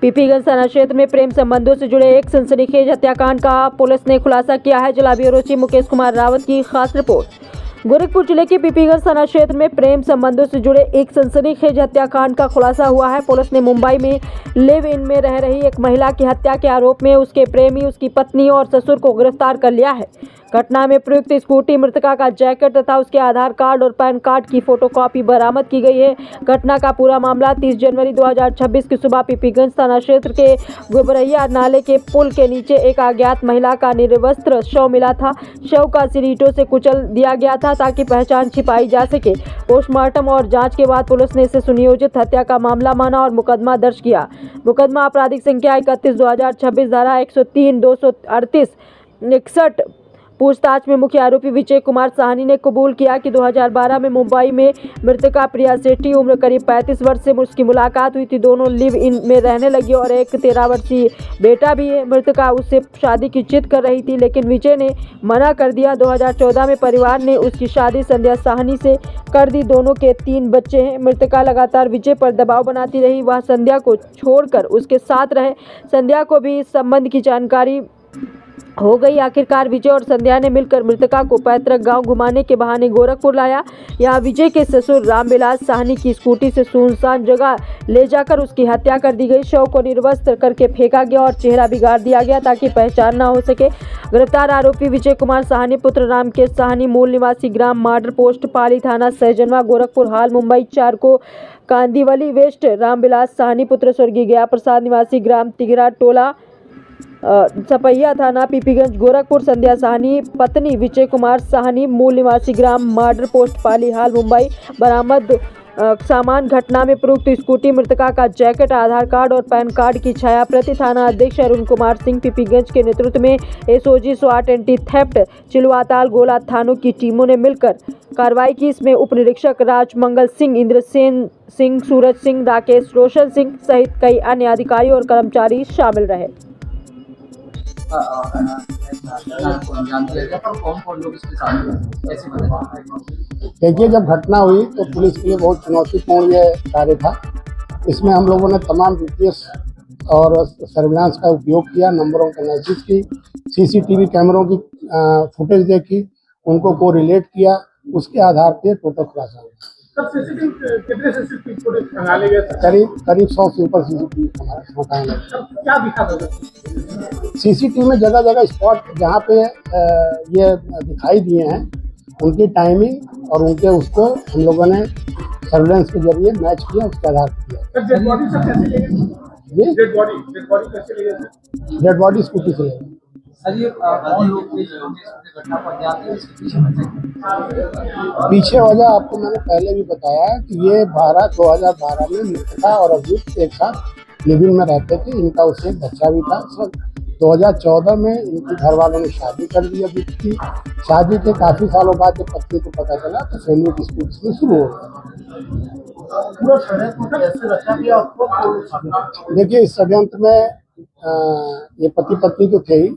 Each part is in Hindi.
पीपीगंज थाना क्षेत्र में प्रेम संबंधों से जुड़े एक सनसनीखेज हत्याकांड का पुलिस ने खुलासा किया है। जिला ब्यूरो चीफ मुकेश कुमार रावत की खास रिपोर्ट। गोरखपुर जिले के पीपीगंज थाना क्षेत्र में प्रेम संबंधों से जुड़े एक सनसनीखेज हत्याकांड का खुलासा हुआ है। पुलिस ने मुंबई में लिव इन में रह रही एक महिला की हत्या के आरोप में उसके प्रेमी, उसकी पत्नी और ससुर को गिरफ्तार कर लिया है। घटना में प्रयुक्त स्कूटी, मृतका का जैकेट तथा उसके आधार कार्ड और पैन कार्ड की फोटोकॉपी बरामद की गई है। घटना का पूरा मामला 30 जनवरी 2026 की सुबह पीपीगंज थाना क्षेत्र के गुबरैया नाले के पुल के नीचे एक अज्ञात महिला का निर्वस्त्र शव मिला था। शव का सिर ईंटों से कुचल दिया गया था ताकि पहचान छिपाई जा सके। पोस्टमार्टम और जांच के बाद पुलिस ने इसे सुनियोजित हत्या का मामला माना और मुकदमा दर्ज किया। मुकदमा आपराधिक संख्या 31/2026 धारा 103, 238, 61 पूछताछ में मुख्य आरोपी विजय कुमार साहनी ने कबूल किया कि 2012 में मुंबई में मृतका प्रिया सेठी, उम्र करीब 35 वर्ष से उसकी मुलाकात हुई थी। दोनों लिव इन में रहने लगी और एक 13 वर्षीय बेटा भी है। मृतका उससे शादी की जिद कर रही थी लेकिन विजय ने मना कर दिया। 2014 में परिवार ने उसकी शादी संध्या साहनी से कर दी। दोनों के 3 बच्चे हैं। मृतका लगातार विजय पर दबाव बनाती रही, वह संध्या को छोड़कर उसके साथ रहे। संध्या को भी इस संबंध की जानकारी हो गई। आखिरकार विजय और संध्या ने मिलकर मृतका को पैतृक गांव घुमाने के बहाने गोरखपुर लाया। यहां विजय के ससुर रामविलास साहनी की स्कूटी से सुनसान जगह ले जाकर उसकी हत्या कर दी गई। शव को निर्वस्त्र करके फेंका गया और चेहरा बिगाड़ दिया गया ताकि पहचान न हो सके। गिरफ्तार आरोपी विजय कुमार साहनी पुत्र रामकेश साहनी, मूल निवासी ग्राम माडर पोस्ट, पाली थाना सहजनवा, गोरखपुर, हाल मुंबई 4 को कांदीवली वेस्ट। रामविलास साहनी पुत्र स्वर्गीय गया प्रसाद, निवासी ग्राम तिगरा टोला, सपैया थाना, पीपीगंज, गोरखपुर। संध्या साहनी पत्नी विजय कुमार साहनी, मूल निवासी ग्राम माडर पोस्ट, पाली, हाल मुंबई। बरामद सामान: घटना में प्रयुक्त स्कूटी, मृतका का जैकेट, आधार कार्ड और पैन कार्ड की छाया प्रति। थाना अध्यक्ष अरुण कुमार सिंह पीपीगंज के नेतृत्व में एसओजी, स्वाट, एंटी थेफ्ट, चिलवाताल, गोला थानों की टीमों ने मिलकर कार्रवाई की। इसमें उप निरीक्षक राजमंगल सिंह, इंद्रसेन सिंह, सूरज सिंह, राकेश रोशन सिंह सहित कई अन्य अधिकारी और कर्मचारी शामिल रहे। देखिए, जब घटना हुई तो पुलिस के लिए बहुत चुनौतीपूर्ण ये कार्य था। इसमें हम लोगों ने तमाम जीपीएस और सर्विलांस का उपयोग किया, नंबरों का एनालिसिस की, सीसीटीवी कैमरों की फुटेज देखी, उनको कोरिलेट किया, उसके आधार पे टोटल खुलासा हुआ। करीब 100 से ऊपर सीसीटीवी हटाए गए। सीसीटीवी में जगह जगह स्पॉट जहाँ पे ये दिखाई दिए हैं, उनकी टाइमिंग और उनके उसको हम लोगों ने सर्वेलेंस के जरिए मैच किया, उसके आधार पर किया। डेड बॉडी स्कूटी से ले। पीछे वजह आपको मैंने पहले भी बताया कि ये 2012 में मृतका और अभियुक्त एक साथ लिव इन में रहते थे। इनका उससे एक बच्चा भी था। 2014 में इनके घर वालों ने शादी कर दी। अभियुक्त की शादी के काफी सालों बाद जब पत्नी को पता चला तो फैमिली डिस्प्यूट में शुरू हो गया। देखिए, इस षड्यंत्र में ये पति पत्नी तो थे ही,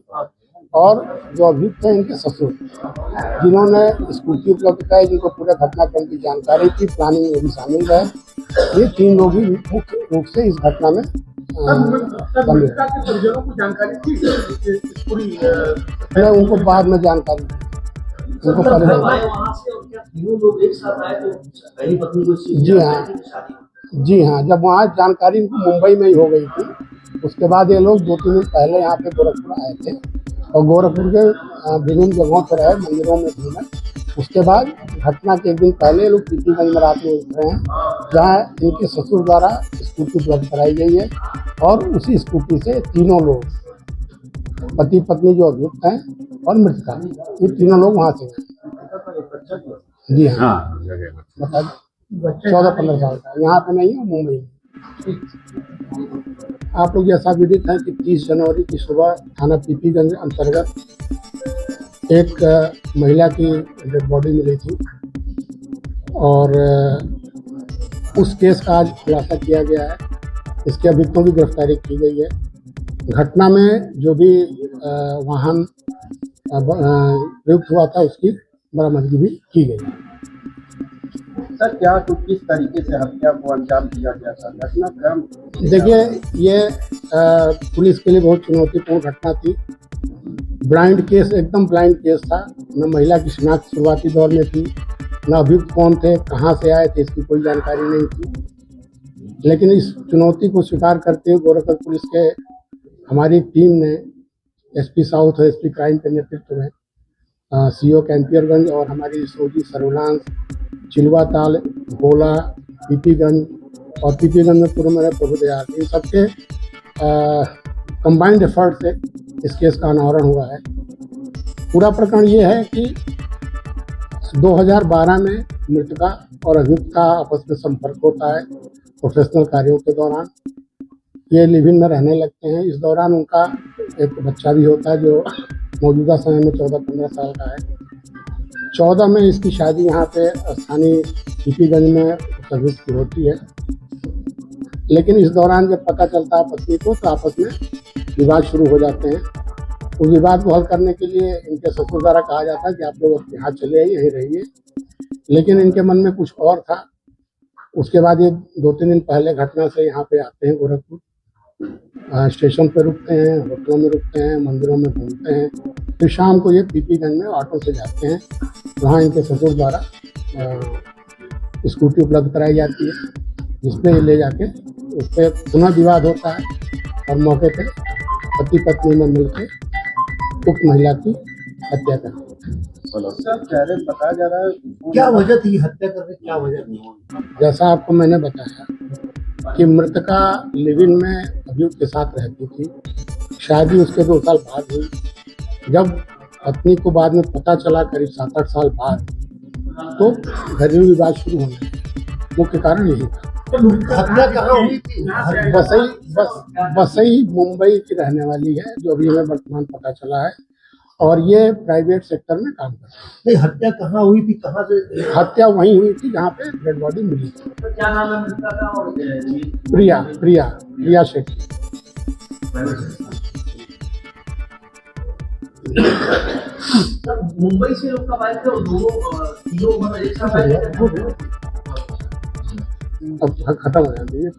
और जो अभियुक्त थे इनके ससुर, जिन्होंने स्कूटी उपलब्ध कराई, जिनको पूरे घटनाक्रम की जानकारी थी, प्लानिंग में भी शामिल रहे। ये 3 लोग ही मुख्य रूप से इस घटना में उनको बाद में जानकारी उनको जी हाँ, जब वहाँ जानकारी इनको मुंबई में ही हो गई थी। उसके बाद ये लोग 2-3 दिन पहले यहाँ पे गोरखपुर आए थे और गोरखपुर के विभिन्न जगहों पर रहे, मंदिरों में घूमे। उसके बाद घटना के एक दिन पहले लोग पीपीगंज में रात में उतरे हैं, जहाँ इनके ससुर द्वारा स्कूटी उपलब्ध कराई गई है और उसी स्कूटी से 3 लोग, पति पत्नी जो अभियुक्त हैं और मृतका, ये 3 लोग वहाँ से गए। जी हाँ, बता 14-15 साल का, यहाँ पे नहीं है, मुंबई में। आप लोग जैसा विदित है कि 30 जनवरी की सुबह थाना पीपीगंज अंतर्गत एक महिला की डेड बॉडी मिली थी और उस केस का आज खुलासा किया गया है। इसके अभियुक्तों की गिरफ्तारी की गई है। घटना में जो भी वाहन प्रयुक्त हुआ था उसकी बरामदगी भी की गई है। सर, क्या किस तरीके से हत्या को अंजाम दिया गया था? घटनाक्रम देखिए, ये पुलिस के लिए बहुत चुनौतीपूर्ण घटना थी। ब्लाइंड केस, एकदम ब्लाइंड केस था। न महिला की शिनाख्त शुरुआती दौर में थी, न अभियुक्त कौन थे, कहाँ से आए थे, इसकी कोई जानकारी नहीं थी। लेकिन इस चुनौती को स्वीकार करते हुए गोरखपुर पुलिस के हमारी टीम ने एसपी साउथ और एसपी क्राइम के नेतृत्व में सीओ कैंपियरगंज और हमारी सोजी सर्विलांस, चिलवा ताल, गोला, पीपीगंज और पीपीगंज में पूर्व में प्रभुदयाल, इन सबके कंबाइंड एफर्ट से इस केस का अनावरण हुआ है। पूरा प्रकरण ये है कि 2012 में मृतका और अभियुक्त का आपस में संपर्क होता है प्रोफेशनल कार्यों के दौरान। ये लिव इन में रहने लगते हैं। इस दौरान उनका एक बच्चा भी होता है जो मौजूदा समय में 14-15 साल का है। 14 में इसकी शादी यहाँ पे स्थानीय पीपीगंज में अभियुक्त की होती है। लेकिन इस दौरान जब पता चलता है पत्नी को, तो आपस में विवाद शुरू हो जाते हैं। उस विवाद को हल करने के लिए इनके ससुर द्वारा कहा जाता है कि आप लोग अपने यहाँ चले आइए, यहीं रहिए। लेकिन इनके मन में कुछ और था। उसके बाद ये 2-3 दिन पहले घटना से यहाँ पे आते हैं गोरखपुर, स्टेशन पे रुकते हैं, होटलों में रुकते हैं, मंदिरों में घूमते हैं। फिर शाम को ये पीपीगंज में ऑटो से जाते हैं। वहाँ इनके ससुर द्वारा स्कूटी उपलब्ध कराई जाती है, जिसपे ये ले जाके उस पर पुनः विवाद होता है और मौके पे पति पत्नी में मिलकर उक्त महिला की हत्या करते हैं। सर, पहले बताया जा रहा है क्या वजह थी हत्या करने की, क्या वजह थी? जैसा आपको मैंने बताया कि मृतका लिव इन में अभियुक्त के साथ रहती थी। शादी उसके 2 साल बाद हुई। जब पत्नी को बाद में पता चला करीब 7-8 साल बाद, तो घरेलू विवाद शुरू होने लगे। मुख्य कारण यही था। हत्या कहाँ हुई थी? वसई मुंबई की रहने वाली है, जो अभी हमें वर्तमान पता चला है, और ये प्राइवेट सेक्टर में काम करती है। नहीं, हत्या कहाँ हुई थी, कहाँ से? हत्या वहीं हुई थी जहाँ पे डेड बॉडी मिली थी। क्या नाम है मृतका का? और प्रिया शेट्टी। मुंबई से लोग कब आए थे और तीनों एक साथ आए थे? अब खत्म हो जाती है।